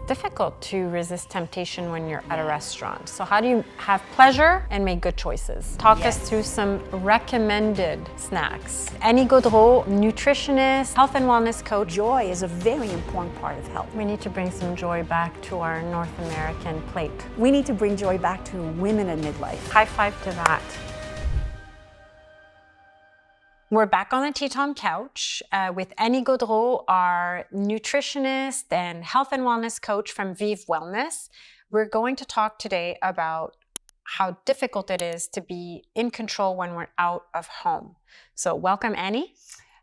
difficult to resist temptation when you're at a restaurant. So how do you have pleasure and make good choices? Talk us through some recommended snacks. Annie Gaudreault, nutritionist, health and wellness coach. Joy is a very important part of health. We need to bring some joy back to our North American plate. We need to bring joy back to women in midlife. High five to that. We're back on the TTOM couch with Annie Gaudreault, our nutritionist and health and wellness coach from Vive Wellness. We're going to talk today about how difficult it is to be in control when we're out of home. So welcome, Annie.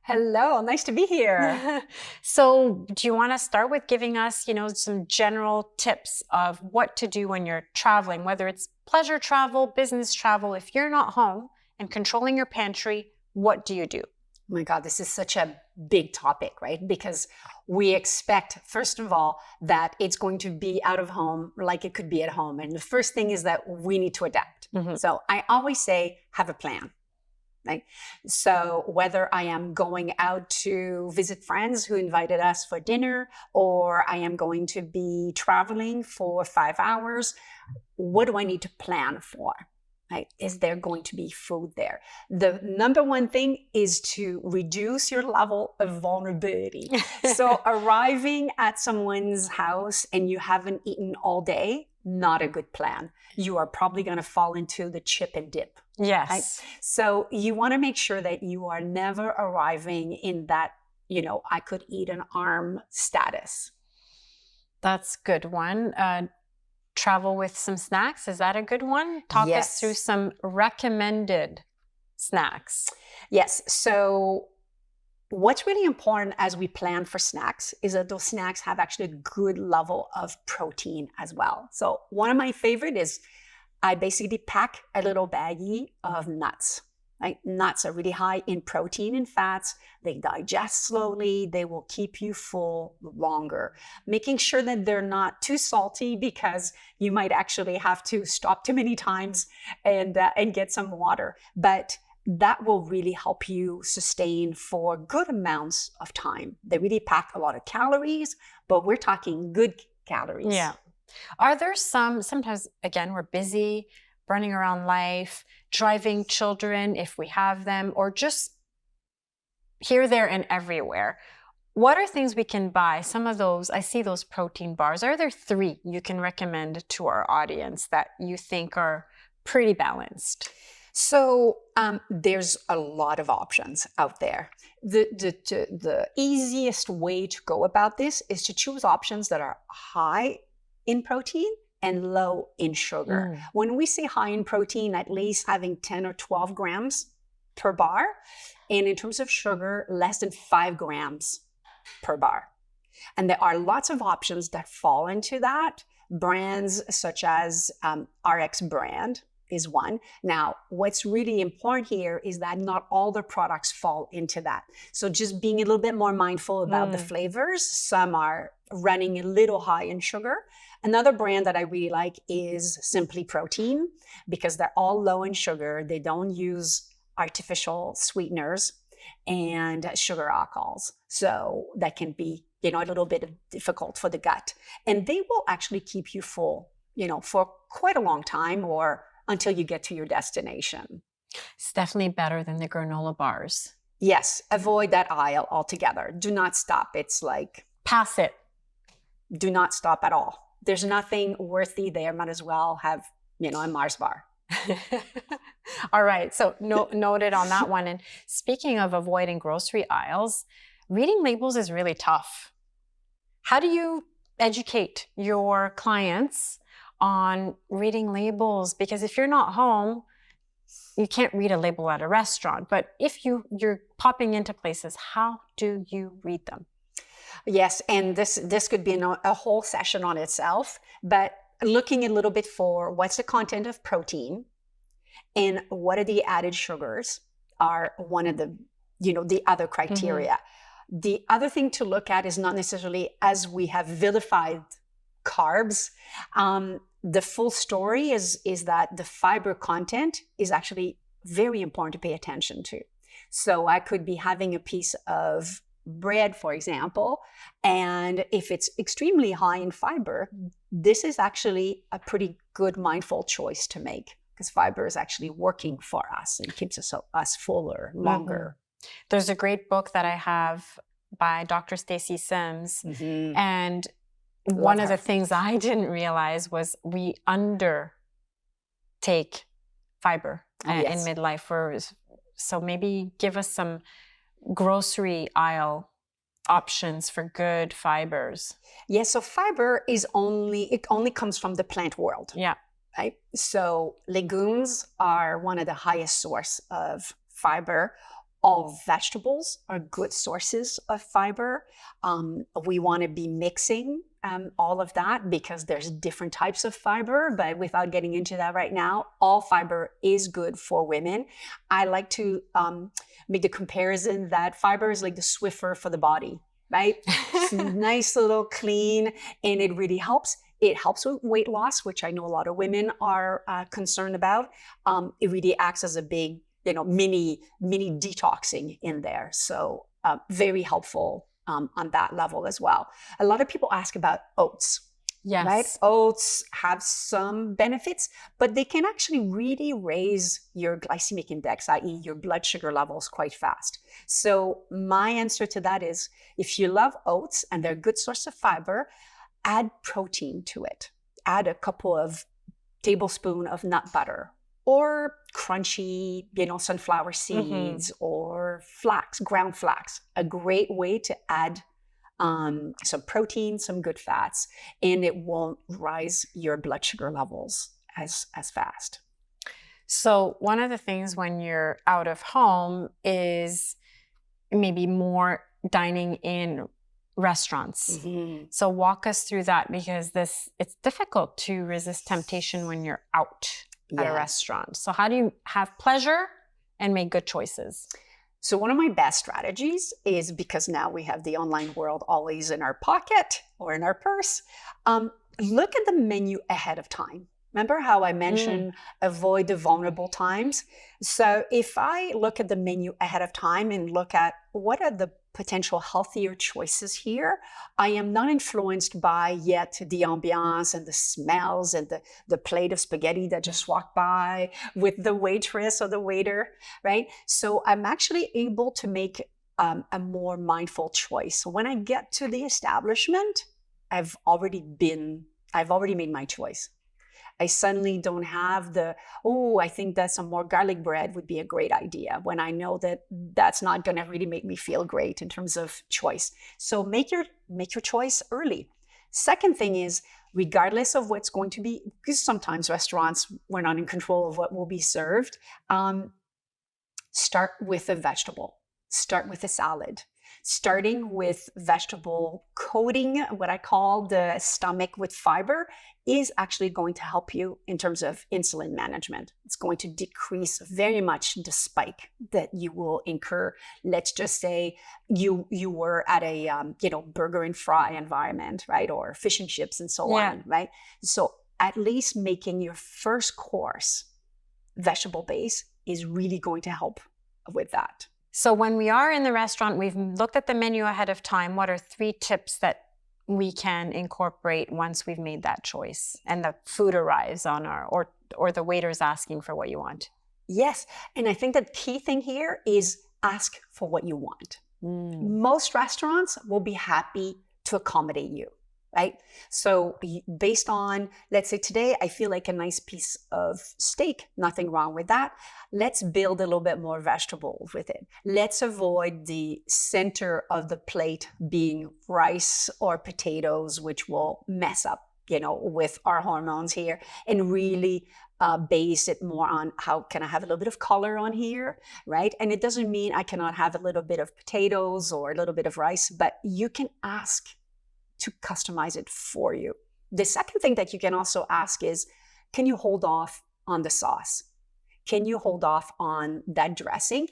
Hello, nice to be here. So do you want to start with giving us, some general tips of what to do when you're traveling, whether it's pleasure travel, business travel, if you're not home and controlling your pantry, what do you do? Oh my God, this is such a big topic, right? Because we expect, first of all, that it's going to be out of home like it could be at home. And the first thing is that we need to adapt. Mm-hmm. So I always say, have a plan, right? So whether I am going out to visit friends who invited us for dinner, or I am going to be traveling for 5 hours, what do I need to plan for? Right? Is there going to be food there? The number one thing is to reduce your level of vulnerability. So arriving at someone's house and you haven't eaten all day, not a good plan. You are probably going to fall into the chip and dip. Yes. Right? So you want to make sure that you are never arriving in that, I could eat an arm status. That's a good one. Travel with some snacks. Is that a good one? Talk us through some recommended snacks. Yes. So what's really important as we plan for snacks is that those snacks have actually a good level of protein as well. So one of my favorite is I basically pack a little baggie of nuts. Right? Nuts are really high in protein and fats. They digest slowly. They will keep you full longer. Making sure that they're not too salty because you might actually have to stop too many times and get some water. But that will really help you sustain for good amounts of time. They really pack a lot of calories, but we're talking good calories. Yeah. Are there sometimes, again, we're busy, running around life, driving children if we have them, or just here, there, and everywhere. What are things we can buy? Some of those, I see those protein bars. Are there 3 you can recommend to our audience that you think are pretty balanced? So there's a lot of options out there. The easiest way to go about this is to choose options that are high in protein and low in sugar. When we say high in protein, at least having 10 or 12 grams per bar. And in terms of sugar, less than 5 grams per bar. And there are lots of options that fall into that. Brands such as RX brand is one. Now, what's really important here is that not all the products fall into that. So just being a little bit more mindful about the flavors. Some are running a little high in sugar. Another brand that I really like is Simply Protein because they're all low in sugar. They don't use artificial sweeteners and sugar alcohols. So that can be, a little bit difficult for the gut. And they will actually keep you full, for quite a long time or until you get to your destination. It's definitely better than the granola bars. Yes, avoid that aisle altogether. Do not stop. It's like... pass it. Do not stop at all. There's nothing worthy there. Might as well have, a Mars bar. All right. So noted on that one. And speaking of avoiding grocery aisles, reading labels is really tough. How do you educate your clients on reading labels? Because if you're not home, you can't read a label at a restaurant. But if you're popping into places, how do you read them? Yes, and this could be a whole session on itself, but looking a little bit for what's the content of protein and what are the added sugars are one of the, the other criteria. The other thing to look at is not necessarily as we have vilified carbs. The full story is that the fiber content is actually very important to pay attention to. So I could be having a piece of bread, for example, and if it's extremely high in fiber, this is actually a pretty good mindful choice to make, because fiber is actually working for us and keeps us fuller longer. There's a great book that I have by Dr. Stacy Sims, and one of the things I didn't realize was we undertake fiber in midlife. So maybe give us some grocery aisle options for good fibers. Yes, so fiber only comes from the plant world. Yeah. Right? So legumes are one of the highest source of fiber. All vegetables are good sources of fiber. We want to be mixing all of that because there's different types of fiber, but without getting into that right now, all fiber is good for women. I like to make the comparison that fiber is like the Swiffer for the body, right? It's nice, little, clean, and it really helps. It helps with weight loss, which I know a lot of women are concerned about. It really acts as a big, mini detoxing in there. So very helpful on that level as well. A lot of people ask about oats. Yes. Right? Oats have some benefits, but they can actually really raise your glycemic index, i.e. your blood sugar levels, quite fast. So my answer to that is, if you love oats and they're a good source of fiber, add protein to it. Add a couple of tablespoons of nut butter, or crunchy, sunflower seeds, or flax, ground flax. A great way to add some protein, some good fats, and it won't rise your blood sugar levels as fast. So one of the things when you're out of home is maybe more dining in restaurants. So walk us through that, because it's difficult to resist temptation when you're out at a restaurant. So how do you have pleasure and make good choices? So one of my best strategies is, because now we have the online world always in our pocket or in our purse, look at the menu ahead of time. Remember how I mentioned avoid the vulnerable times? So if I look at the menu ahead of time and look at what are the potential healthier choices here, I am not influenced by yet the ambiance and the smells and the plate of spaghetti that just walked by with the waitress or the waiter, right? So I'm actually able to make a more mindful choice. So when I get to the establishment, I've already made my choice. I suddenly don't have I think that some more garlic bread would be a great idea, when I know that that's not going to really make me feel great in terms of choice. So make your choice early. Second thing is, regardless of what's going to be, because sometimes restaurants, we're not in control of what will be served, start with a vegetable, start with a salad. Starting with vegetable, coating what I call the stomach with fiber, is actually going to help you in terms of insulin management. It's going to decrease very much the spike that you will incur. Let's just say you were at a burger and fry environment, right, or fish and chips and so on, right? So at least making your first course vegetable base is really going to help with that. So when we are in the restaurant, we've looked at the menu ahead of time. What are 3 tips that we can incorporate once we've made that choice and the food arrives on or the waiter's asking for what you want? Yes. And I think the key thing here is ask for what you want. Most restaurants will be happy to accommodate you, right? So based on, let's say today, I feel like a nice piece of steak, nothing wrong with that. Let's build a little bit more vegetables with it. Let's avoid the center of the plate being rice or potatoes, which will mess up, with our hormones here, and really base it more on how can I have a little bit of color on here, right? And it doesn't mean I cannot have a little bit of potatoes or a little bit of rice, but you can ask to customize it for you. The second thing that you can also ask is, can you hold off on the sauce? Can you hold off on that dressing?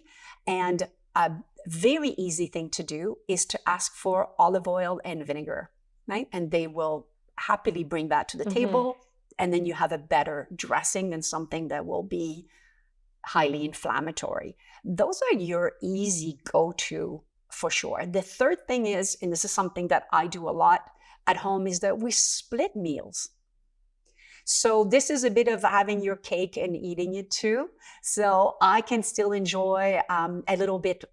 And a very easy thing to do is to ask for olive oil and vinegar, right? And they will happily bring that to the table. And then you have a better dressing than something that will be highly inflammatory. Those are your easy go-to for sure. The third thing is, and this is something that I do a lot at home, is that we split meals. So this is a bit of having your cake and eating it too. So I can still enjoy a little bit,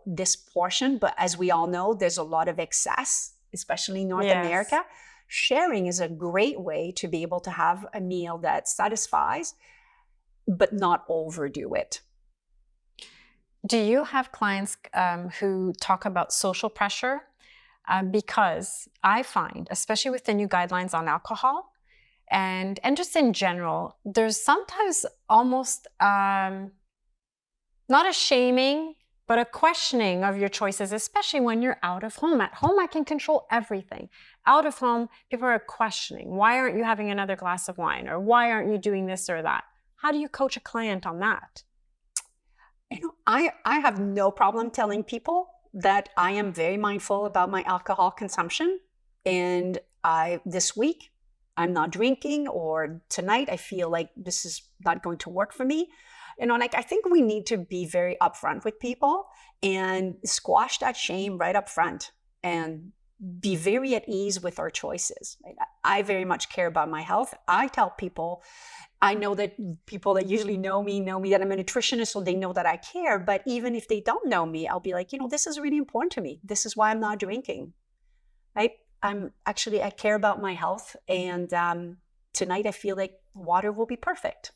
this portion, but as we all know, there's a lot of excess, especially in North America. Sharing is a great way to be able to have a meal that satisfies, but not overdo it. Do you have clients who talk about social pressure? Because I find, especially with the new guidelines on alcohol, and just in general, there's sometimes almost not a shaming, but a questioning of your choices, especially when you're out of home. At home, I can control everything. Out of home, people are questioning, why aren't you having another glass of wine? Or why aren't you doing this or that? How do you coach a client on that? I have no problem telling people that I am very mindful about my alcohol consumption. And this week, I'm not drinking, or tonight I feel like this is not going to work for me. I think we need to be very upfront with people and squash that shame right up front and be very at ease with our choices. Right? I very much care about my health. I tell people, I know that people that usually know me that I'm a nutritionist, so they know that I care. But even if they don't know me, I'll be like, this is really important to me. This is why I'm not drinking, right? I care about my health, and tonight I feel like water will be perfect.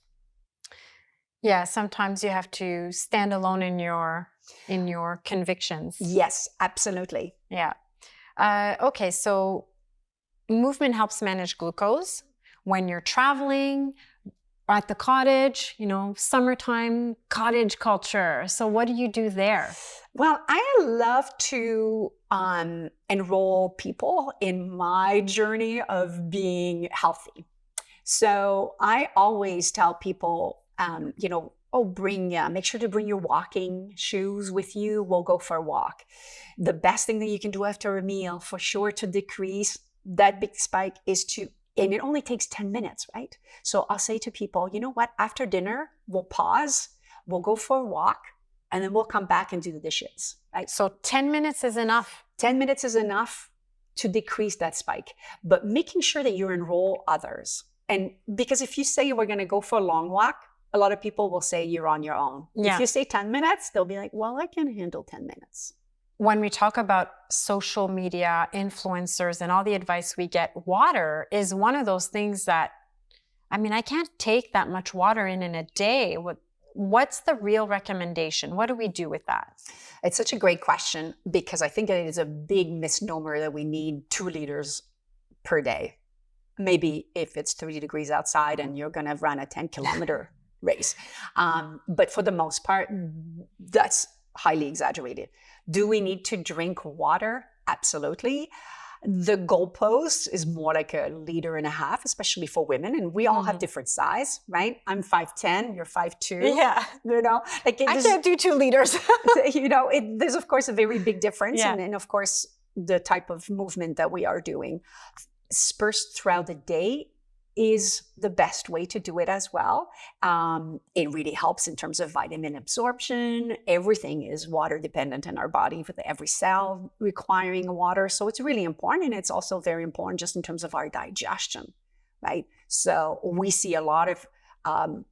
Yeah, sometimes you have to stand alone in your convictions. Yes, absolutely. Yeah. Okay, so movement helps manage glucose when you're traveling, at the cottage, summertime cottage culture. So what do you do there? Well, I love to enroll people in my journey of being healthy. So I always tell people, make sure to bring your walking shoes with you. We'll go for a walk. The best thing that you can do after a meal, for sure, to decrease that big spike is and it only takes 10 minutes, right? So I'll say to people, you know what? After dinner, we'll pause, we'll go for a walk, and then we'll come back and do the dishes, right? So 10 minutes is enough. 10 minutes is enough to decrease that spike, but making sure that you enroll others. And because if you say we're going to go for a long walk, a lot of people will say you're on your own. Yeah. If you say 10 minutes, they'll be like, well, I can handle 10 minutes. When we talk about social media, influencers, and all the advice we get, water is one of those things that, I can't take that much water in a day. What's the real recommendation? What do we do with that? It's such a great question, because I think it is a big misnomer that we need 2 liters per day. Maybe if it's 30 degrees outside and you're going to run a 10-kilometer race. But for the most part, that's highly exaggerated. Do we need to drink water? Absolutely. The goalpost is more like 1.5 liters, especially for women. And we all have different size, right? I'm 5'10", you're 5'2". Yeah. I can't do 2 liters. There's of course a very big difference. Yeah. And of course, the type of movement that we are doing. Spurts throughout the day is the best way to do it as well. It really helps in terms of vitamin absorption. Everything is water dependent in our body, with every cell requiring water. So it's really important. And it's also very important just in terms of our digestion, right? So we see a lot of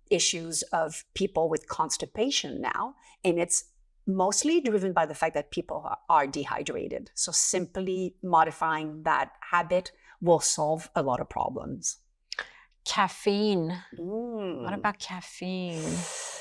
issues of people with constipation now, and it's mostly driven by the fact that people are dehydrated. So simply modifying that habit will solve a lot of problems. Caffeine. What about caffeine?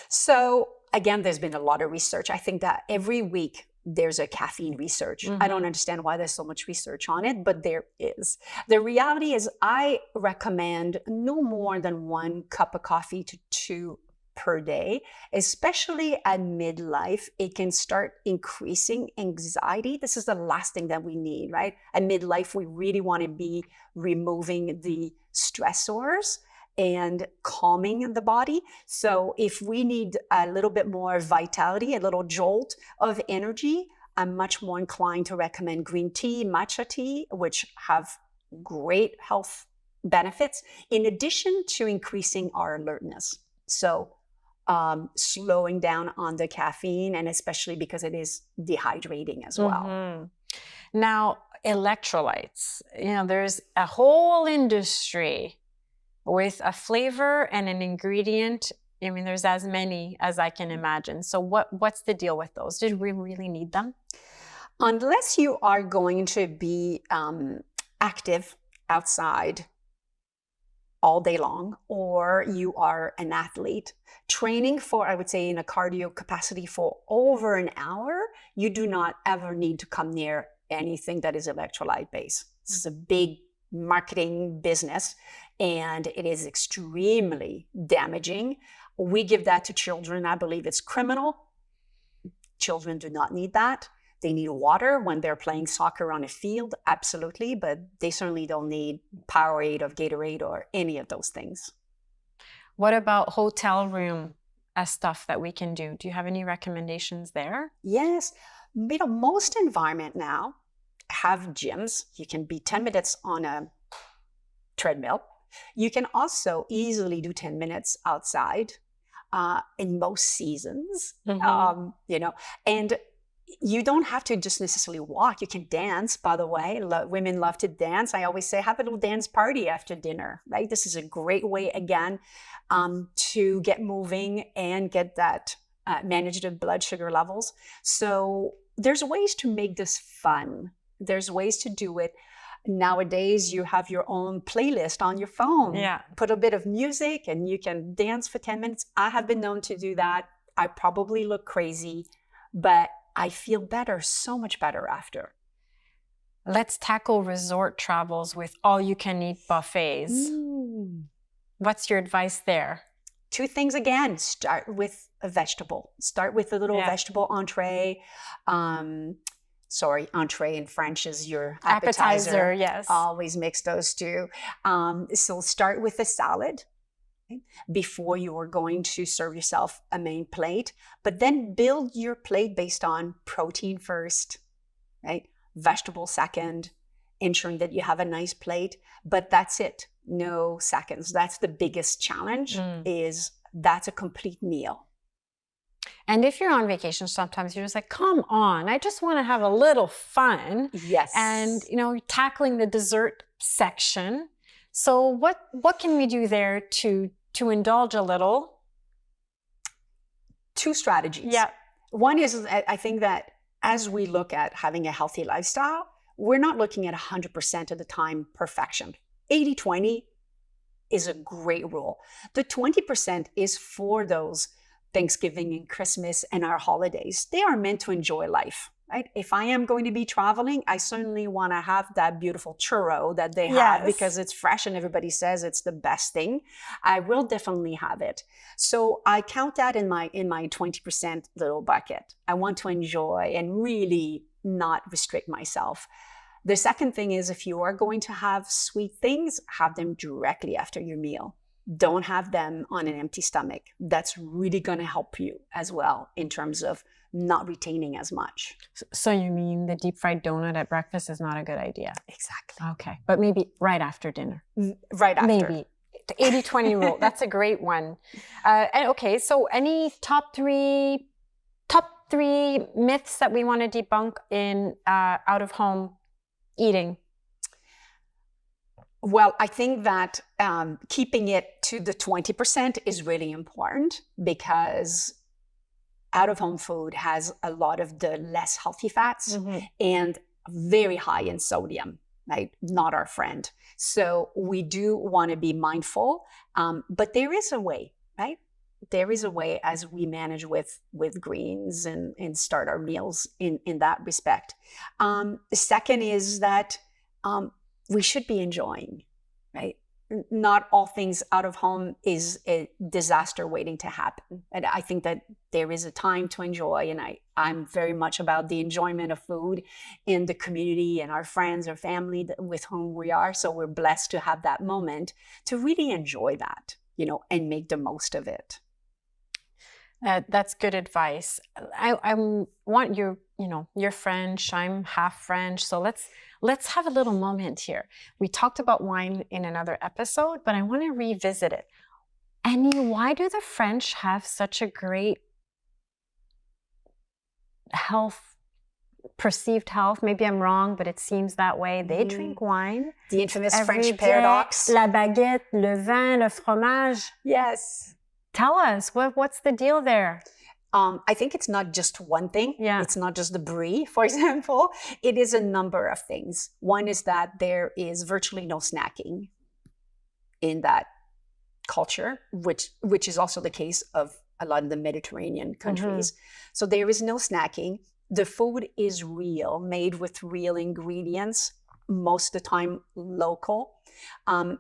So again, there's been a lot of research. I think that every week there's a caffeine research. I don't understand why there's so much research on it, but there is. The reality is I recommend no more than 1 cup of coffee to 2 per day, especially at midlife. It can start increasing anxiety. This is the last thing that we need, right? At midlife, we really want to be removing the stressors and calming the body. So if we need a little bit more vitality, a little jolt of energy, I'm much more inclined to recommend green tea, matcha tea, which have great health benefits, in addition to increasing our alertness. So slowing down on the caffeine, and especially because it is dehydrating as well. Mhm. Now, electrolytes, there's a whole industry with a flavor and an ingredient. I mean, there's as many as I can imagine. So what's the deal with those? Did we really need them? Unless you are going to be active outside all day long, or you are an athlete training for, I would say, in a cardio capacity for over an hour, you do not ever need to come near anything that is electrolyte based. This is a big marketing business, and it is extremely damaging. We give that to children. I believe it's criminal. Children do not need that. They need water when they're playing soccer on a field, absolutely, but they certainly don't need Powerade or Gatorade or any of those things. What about hotel room stuff that we can do? Do you have any recommendations there? Yes. Most environment now have gyms. You can be 10 minutes on a treadmill. You can also easily do 10 minutes outside in most seasons, and you don't have to just necessarily walk. You can dance, by the way. Women love to dance. I always say, have a little dance party after dinner, right? This is a great way, again, to get moving and get that manage the blood sugar levels. So there's ways to make this fun. There's ways to do it. Nowadays, you have your own playlist on your phone. Yeah. Put a bit of music and you can dance for 10 minutes. I have been known to do that. I probably look crazy, but I feel better, so much better after. Let's tackle resort travels with all-you-can-eat buffets. What's your advice there? Two things again. Start with a vegetable. Start with a little vegetable entree. Entree in French is your appetizer. Yes. Always mix those two. So start with a salad before you are going to serve yourself a main plate, but then build your plate based on protein first, right? Vegetable second, ensuring that you have a nice plate, but that's it. No seconds. That's the biggest challenge, is that's a complete meal. And if you're on vacation, sometimes you're just like, come on, I just want to have a little fun. Yes. And, tackling the dessert section. So what can we do there to indulge a little? Two strategies. Yeah. One is, I think that as we look at having a healthy lifestyle, we're not looking at 100% of the time perfection. 80-20 is a great rule. The 20% is for those Thanksgiving and Christmas and our holidays. They are meant to enjoy life, right? If I am going to be traveling, I certainly want to have that beautiful churro that they have because it's fresh and everybody says it's the best thing. I will definitely have it. So I count that in my 20% little bucket. I want to enjoy and really not restrict myself. The second thing is, if you are going to have sweet things, have them directly after your meal. Don't have them on an empty stomach. That's really going to help you as well in terms of not retaining as much. So you mean the deep fried donut at breakfast is not a good idea? Exactly. Okay. But maybe right after dinner. Right after. Maybe. The 80-20 rule. That's a great one. And okay, so any top three myths that we want to debunk in out-of-home eating? Well, I think that keeping it to the 20% is really important, because out-of-home food has a lot of the less healthy fats and very high in sodium, right? Not our friend. So we do want to be mindful, but there is a way, right? There is a way as we manage with greens and start our meals in that respect. The second is that we should be enjoying, right? Not all things out of home is a disaster waiting to happen. And I think that there is a time to enjoy. And I'm very much about the enjoyment of food in the community and our friends or family with whom we are. So we're blessed to have that moment to really enjoy that, and make the most of it. That's good advice. I want you're French. I'm half French. So let's have a little moment here. We talked about wine in another episode, but I want to revisit it. Annie, why do the French have such a great perceived health? Maybe I'm wrong, but it seems that way. They drink wine. The infamous every French day. paradox. La baguette, le vin, le fromage. Yes. Tell us, what's the deal there? I think it's not just one thing. Yeah. It's not just the brie, for example. It is a number of things. One is that there is virtually no snacking in that culture, which is also the case of a lot of the Mediterranean countries. So there is no snacking. The food is real, made with real ingredients, most of the time local.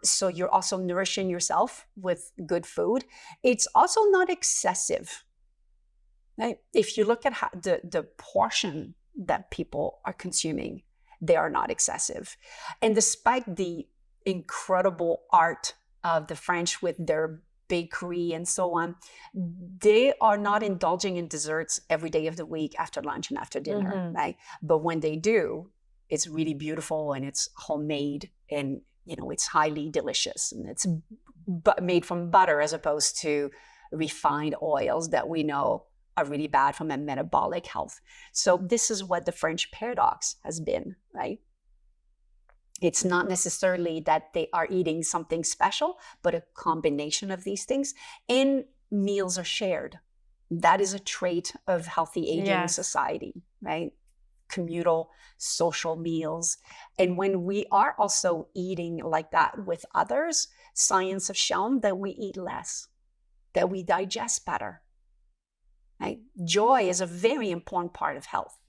So you're also nourishing yourself with good food. It's also not excessive. Right? If you look at how the portion that people are consuming, they are not excessive. And despite the incredible art of the French with their bakery and so on, they are not indulging in desserts every day of the week after lunch and after dinner, right? But when they do, it's really beautiful and it's homemade and it's highly delicious and it's made from butter as opposed to refined oils that we know are really bad from a metabolic health. So this is what the French paradox has been, right? It's not necessarily that they are eating something special, but a combination of these things. And meals are shared. That is a trait of healthy aging society, right? Communal, social meals. And when we are also eating like that with others, science has shown that we eat less, that we digest better. Right? Joy is a very important part of health.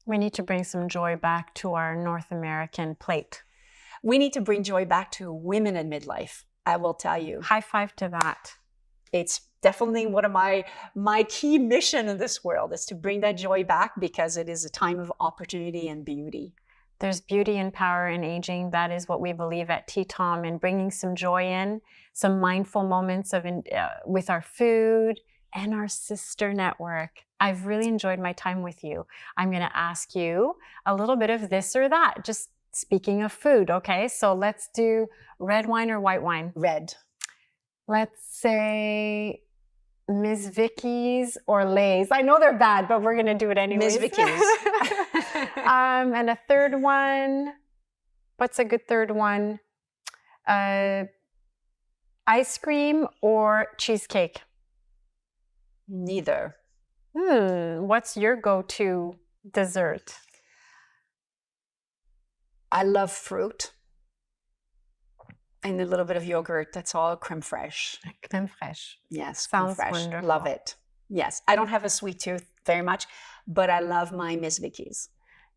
We need to bring some joy back to our North American plate. We need to bring joy back to women in midlife, I will tell you. High five to that. It's definitely one of my key mission in this world is to bring that joy back because it is a time of opportunity and beauty. There's beauty and power in aging. That is what we believe at TTOM, and bringing some joy in, some mindful moments with our food, and our sister network. I've really enjoyed my time with you. I'm going to ask you a little bit of this or that, just speaking of food, okay? So let's do red wine or white wine? Red. Let's say Miss Vicky's or Lay's. I know they're bad, but we're going to do it anyways. Miss Vicky's. And a third one. What's a good third one? Ice cream or cheesecake? Neither. What's your go-to dessert? I love fruit and a little bit of yogurt. That's all crème fraîche. Crème fraîche. Yes, sounds crème fraîche. wonderful. Love it. Yes, I don't have a sweet tooth very much, but I love my Miss Vicky's.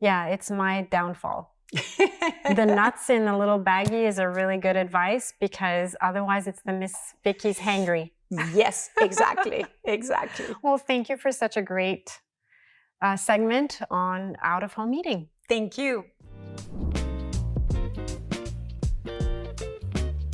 Yeah, it's my downfall. The nuts in a little baggie is a really good advice because otherwise it's the Miss Vicky's hangry. Yes, exactly. Exactly. Well, thank you for such a great segment on out-of-home eating. Thank you.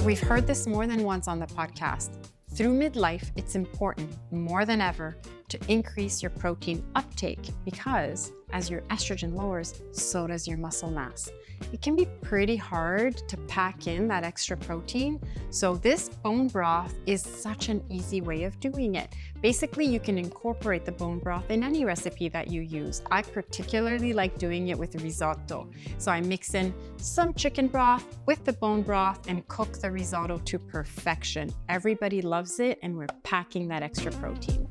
We've heard this more than once on the podcast. Through midlife, it's important more than ever to increase your protein uptake because as your estrogen lowers, so does your muscle mass. It can be pretty hard to pack in that extra protein. So this bone broth is such an easy way of doing it. Basically, you can incorporate the bone broth in any recipe that you use. I particularly like doing it with risotto. So I mix in some chicken broth with the bone broth and cook the risotto to perfection. Everybody loves it and we're packing that extra protein.